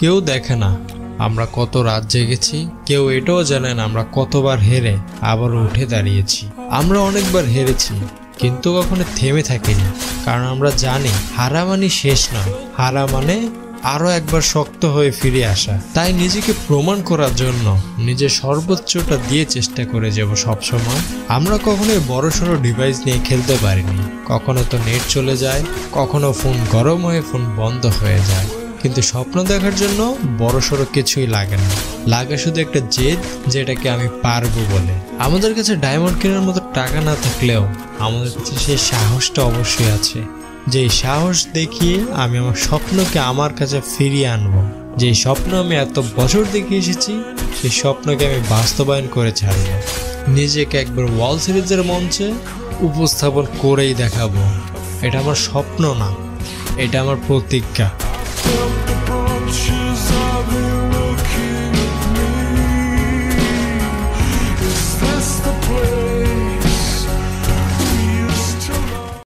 কেউ দেখে না আমরা কত রাত জেগেছি, কেউ এটাও জানে না আমরা কতবার হেরে আবার উঠে দাঁড়িয়েছি। আমরা অনেকবার হেরেছি কিন্তু কখনো থেমে থাকিনি, কারণ আমরা জানি হারা মানে শেষ নয়, হারা মানে আরো একবার শক্ত হয়ে ফিরে আসা। তাই নিজেকে প্রমাণ করার জন্য নিজের সর্বোচ্চটা দিয়ে চেষ্টা করে যাব সবসময়। আমরা কখনোই বড়সড় ডিভাইস নিয়ে খেলতে পারিনি, কখনো তো নেট চলে যায়, কখনো ফোন গরম হয়ে ফোন বন্ধ হয়ে যায়। কিন্তু স্বপ্ন দেখার জন্য বড়সড় কিছুই লাগে না, লাগে শুধু একটা জেদ, যেটাকে আমি পারবো বলে। আমাদের কাছে ডায়মন্ড কেনার মতো টাকা না থাকলেও আমাদের কাছে সেই সাহসটা অবশ্যই আছে, যেই সাহস দেখিয়ে আমি আমার স্বপ্নকে আমার কাছে ফিরিয়ে আনবো। যেই স্বপ্ন আমি এত বছর দেখে এসেছি, সেই স্বপ্নকে আমি বাস্তবায়ন করে ছাড়বো। নিজেকে একবার ওয়ার্ল্ড সিরিজের মঞ্চে উপস্থাপন করেই দেখাবো। এটা আমার স্বপ্ন না, এটা আমার প্রতিজ্ঞা।